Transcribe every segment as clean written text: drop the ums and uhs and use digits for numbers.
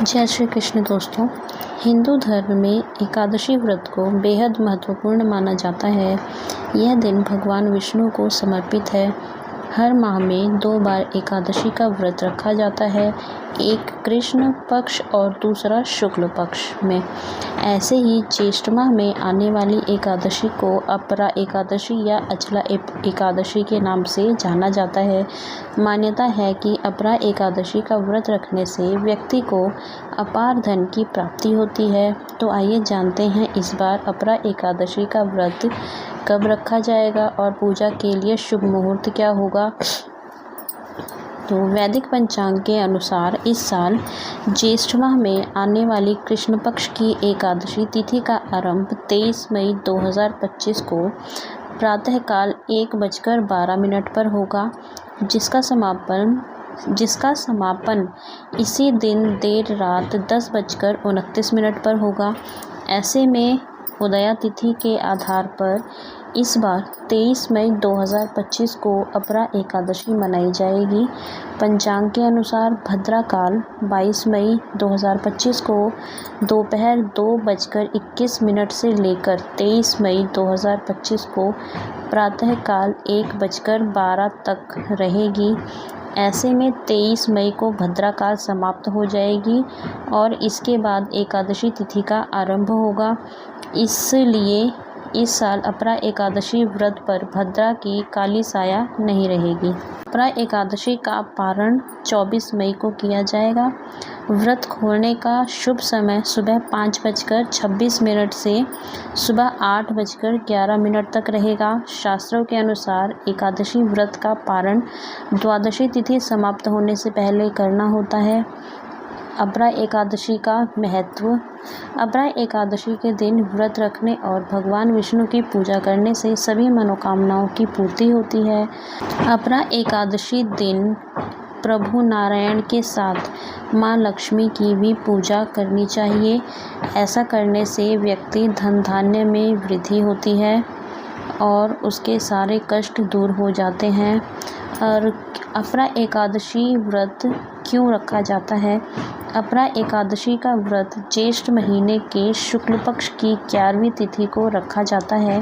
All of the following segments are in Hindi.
जय श्री कृष्ण दोस्तों। हिंदू धर्म में एकादशी व्रत को बेहद महत्वपूर्ण माना जाता है। यह दिन भगवान विष्णु को समर्पित है। हर माह में 2 बार एकादशी का व्रत रखा जाता है, एक कृष्ण पक्ष और दूसरा शुक्ल पक्ष में। ऐसे ही ज्येष्ठ माह में आने वाली एकादशी को अपरा एकादशी या अचला एकादशी के नाम से जाना जाता है। मान्यता है कि अपरा एकादशी का व्रत रखने से व्यक्ति को अपार धन की प्राप्ति होती है। तो आइए जानते हैं इस बार अपरा एकादशी का व्रत कब रखा जाएगा और पूजा के लिए शुभ मुहूर्त क्या होगा। तो वैदिक पंचांग के अनुसार इस साल ज्येष्ठ माह में आने वाली कृष्ण पक्ष की एकादशी तिथि का आरंभ 23 मई 2025 को प्रातःकाल 1:12 पर होगा, जिसका समापन इसी दिन देर रात 10:29 पर होगा। ऐसे में उदया तिथि के आधार पर इस बार 23 मई 2025 को अपरा एकादशी मनाई जाएगी। पंचांग के अनुसार भद्रा काल 22 मई 2025 को दोपहर 2:21 से लेकर 23 मई 2025 को प्रातःकाल 1:12 तक रहेगी। ऐसे में 23 मई को भद्रा काल समाप्त हो जाएगी और इसके बाद एकादशी तिथि का आरंभ होगा। इसलिए इस साल अपरा एकादशी व्रत पर भद्रा की काली साया नहीं रहेगी। अपरा एकादशी का पारण 24 मई को किया जाएगा। व्रत खोलने का शुभ समय सुबह 5:26 से सुबह 8:11 तक रहेगा। शास्त्रों के अनुसार एकादशी व्रत का पारण द्वादशी तिथि समाप्त होने से पहले करना होता है। अपरा एकादशी का महत्व। अपरा एकादशी के दिन व्रत रखने और भगवान विष्णु की पूजा करने से सभी मनोकामनाओं की पूर्ति होती है। अपरा एकादशी दिन प्रभु नारायण के साथ माँ लक्ष्मी की भी पूजा करनी चाहिए। ऐसा करने से व्यक्ति धन धान्य में वृद्धि होती है और उसके सारे कष्ट दूर हो जाते हैं। और अपरा एकादशी व्रत क्यों रखा जाता है? अपरा एकादशी का व्रत ज्येष्ठ महीने के शुक्ल पक्ष की 11वीं तिथि को रखा जाता है।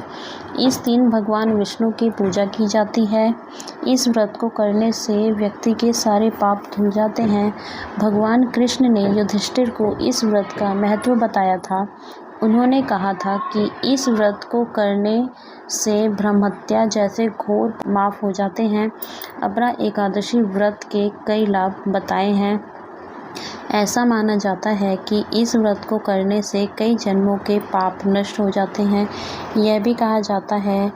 इस दिन भगवान विष्णु की पूजा की जाती है। इस व्रत को करने से व्यक्ति के सारे पाप धुल जाते हैं। भगवान कृष्ण ने युधिष्ठिर को इस व्रत का महत्व बताया था। उन्होंने कहा था कि इस व्रत को करने से ब्रह्महत्या जैसे घोर माफ़ हो जाते हैं। अपरा एकादशी व्रत के कई लाभ बताए हैं। ऐसा माना जाता है कि इस व्रत को करने से कई जन्मों के पाप नष्ट हो जाते हैं। यह भी कहा जाता है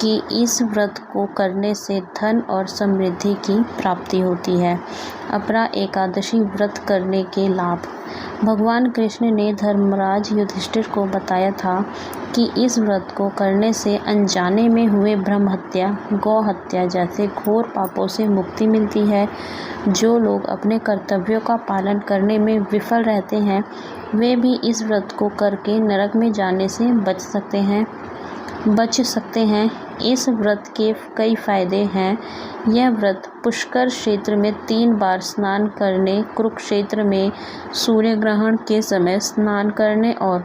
कि इस व्रत को करने से धन और समृद्धि की प्राप्ति होती है। अपरा एकादशी व्रत करने के लाभ। भगवान कृष्ण ने धर्मराज युधिष्ठिर को बताया था कि इस व्रत को करने से अनजाने में हुए ब्रह्महत्या, गौ हत्या जैसे घोर पापों से मुक्ति मिलती है। जो लोग अपने कर्तव्यों का पालन करने में विफल रहते हैं, वे भी इस व्रत को करके नरक में जाने से बच सकते हैं। इस व्रत के कई फायदे हैं। यह व्रत पुष्कर क्षेत्र में 3 बार स्नान करने, कुरुक्षेत्र में सूर्य ग्रहण के समय स्नान करने और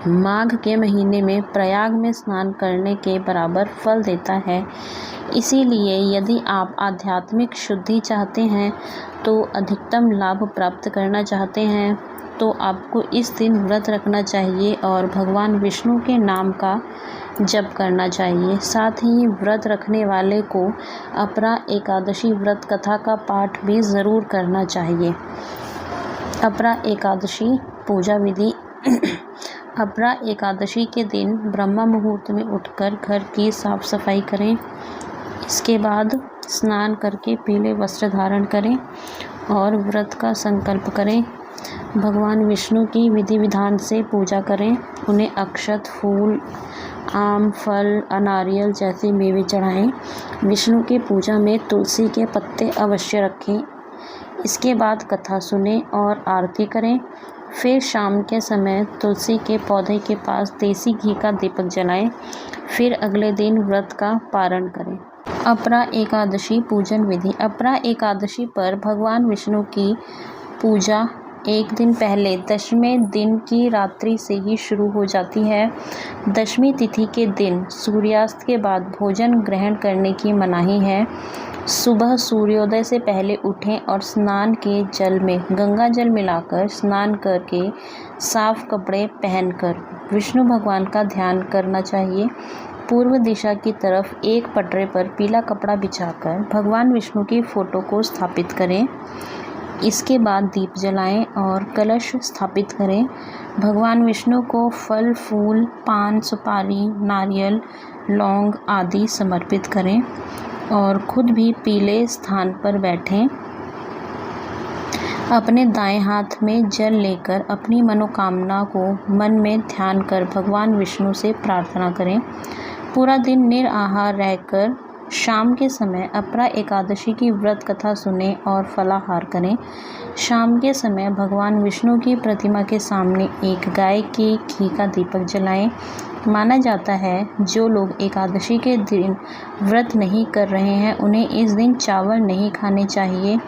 माघ के महीने में प्रयाग में स्नान करने के बराबर फल देता है। इसीलिए यदि आप आध्यात्मिक शुद्धि चाहते हैं, तो अधिकतम लाभ प्राप्त करना चाहते हैं, तो आपको इस दिन व्रत रखना चाहिए और भगवान विष्णु के नाम का जप करना चाहिए। साथ ही व्रत रखने वाले को अपरा एकादशी व्रत कथा का पाठ भी ज़रूर करना चाहिए। अपरा एकादशी पूजा विधि। अपरा एकादशी के दिन ब्रह्म मुहूर्त में उठकर घर की साफ सफाई करें। इसके बाद स्नान करके पीले वस्त्र धारण करें और व्रत का संकल्प करें। भगवान विष्णु की विधि विधान से पूजा करें। उन्हें अक्षत, फूल, आम, फल, नारियल जैसे मेवे चढ़ाएं। विष्णु की पूजा में तुलसी के पत्ते अवश्य रखें। इसके बाद कथा सुनें और आरती करें। फिर शाम के समय तुलसी के पौधे के पास देसी घी का दीपक जलाएं। फिर अगले दिन व्रत का पारण करें। अपरा एकादशी पूजन विधि। अपरा एकादशी पर भगवान विष्णु की पूजा एक दिन पहले दशवें दिन की रात्रि से ही शुरू हो जाती है। दशमी तिथि के दिन सूर्यास्त के बाद भोजन ग्रहण करने की मनाही है। सुबह सूर्योदय से पहले उठें और स्नान के जल में गंगा जल मिलाकर स्नान करके साफ कपड़े पहनकर विष्णु भगवान का ध्यान करना चाहिए। पूर्व दिशा की तरफ एक पटरे पर पीला कपड़ा बिछाकर भगवान विष्णु की फ़ोटो को स्थापित करें। इसके बाद दीप जलाएं और कलश स्थापित करें। भगवान विष्णु को फल, फूल, पान, सुपारी, नारियल, लौंग आदि समर्पित करें और खुद भी पीले स्थान पर बैठें। अपने दाएं हाथ में जल लेकर अपनी मनोकामना को मन में ध्यान कर भगवान विष्णु से प्रार्थना करें। पूरा दिन निराहार रहकर शाम के समय अपरा एकादशी की व्रत कथा सुनें और फलाहार करें। शाम के समय भगवान विष्णु की प्रतिमा के सामने एक गाय के घी का दीपक जलाएं। माना जाता है जो लोग एकादशी के दिन व्रत नहीं कर रहे हैं उन्हें इस दिन चावल नहीं खाने चाहिए।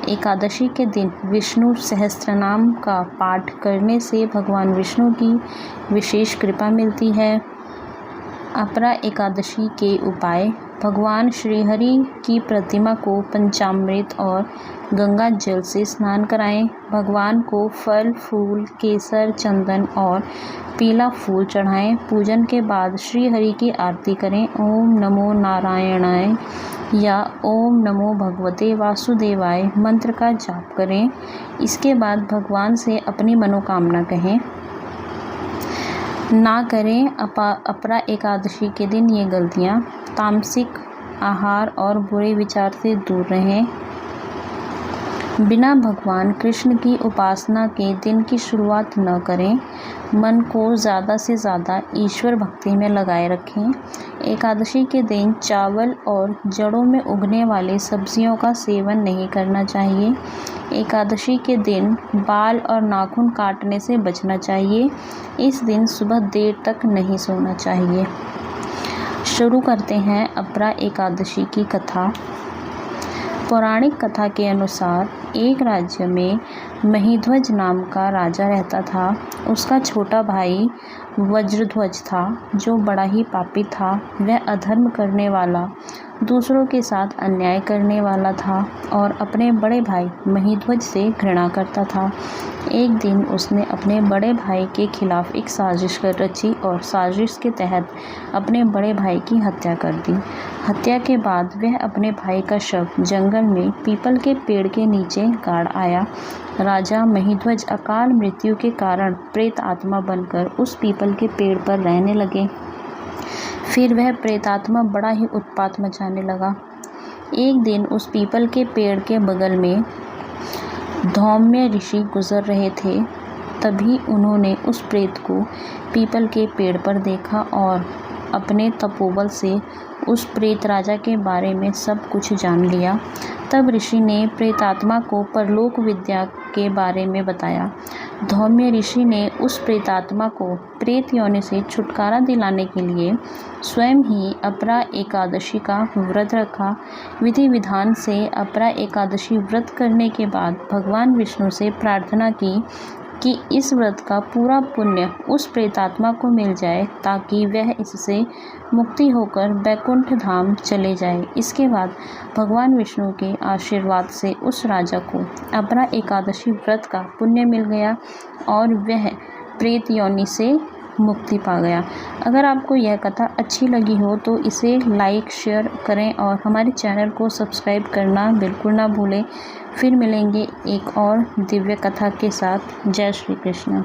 एकादशी के दिन विष्णु सहस्त्रनाम का पाठ करने से भगवान विष्णु की विशेष कृपा मिलती है। अपरा एकादशी के उपाय: भगवान श्रीहरि की प्रतिमा को पंचामृत और गंगा जल से स्नान कराएं। भगवान को फल, फूल, केसर, चंदन और पीला फूल चढ़ाएं। पूजन के बाद श्रीहरि की आरती करें। ओम नमो नारायणाय या ओम नमो भगवते वासुदेवाय मंत्र का जाप करें। इसके बाद भगवान से अपनी मनोकामना कहें। ना करें अपरा एकादशी के दिन ये गलतियाँ: तामसिक आहार और बुरे विचार से दूर रहें। बिना भगवान कृष्ण की उपासना के दिन की शुरुआत न करें। मन को ज़्यादा से ज़्यादा ईश्वर भक्ति में लगाए रखें। एकादशी के दिन चावल और जड़ों में उगने वाली सब्जियों का सेवन नहीं करना चाहिए। एकादशी के दिन बाल और नाखून काटने से बचना चाहिए। इस दिन सुबह देर तक नहीं सोना चाहिए। शुरू करते हैं अपरा एकादशी की कथा। पौराणिक कथा के अनुसार एक राज्य में महीध्वज नाम का राजा रहता था। उसका छोटा भाई वज्रध्वज था जो बड़ा ही पापी था। वह अधर्म करने वाला, दूसरों के साथ अन्याय करने वाला था और अपने बड़े भाई महीध्वज से घृणा करता था। एक दिन उसने अपने बड़े भाई के खिलाफ एक साजिश कर रची और साजिश के तहत अपने बड़े भाई की हत्या कर दी। हत्या के बाद वह अपने भाई का शव जंगल में पीपल के पेड़ के नीचे गाड़ आया। राजा महीध्वज अकाल मृत्यु के कारण प्रेत आत्मा बनकर उस पीपल के पेड़ पर रहने लगे। फिर वह प्रेतात्मा बड़ा ही उत्पात मचाने लगा। एक दिन उस पीपल के पेड़ के बगल में धौम्य ऋषि गुजर रहे थे। तभी उन्होंने उस प्रेत को पीपल के पेड़ पर देखा और अपने तपोबल से उस प्रेत राजा के बारे में सब कुछ जान लिया। तब ऋषि ने प्रेतात्मा को परलोक विद्या के बारे में बताया। धौम्य ऋषि ने उस प्रेतात्मा को प्रेत योनि से छुटकारा दिलाने के लिए स्वयं ही अपरा एकादशी का व्रत रखा। विधि विधान से अपरा एकादशी व्रत करने के बाद भगवान विष्णु से प्रार्थना की कि इस व्रत का पूरा पुण्य उस प्रेतात्मा को मिल जाए ताकि वह इससे मुक्ति होकर बैकुंठ धाम चले जाए। इसके बाद भगवान विष्णु के आशीर्वाद से उस राजा को अपरा एकादशी व्रत का पुण्य मिल गया और वह प्रेत योनि से मुक्ति पा गया। अगर आपको यह कथा अच्छी लगी हो तो इसे लाइक शेयर करें और हमारे चैनल को सब्सक्राइब करना बिल्कुल ना भूलें। फिर मिलेंगे एक और दिव्य कथा के साथ। जय श्री कृष्ण।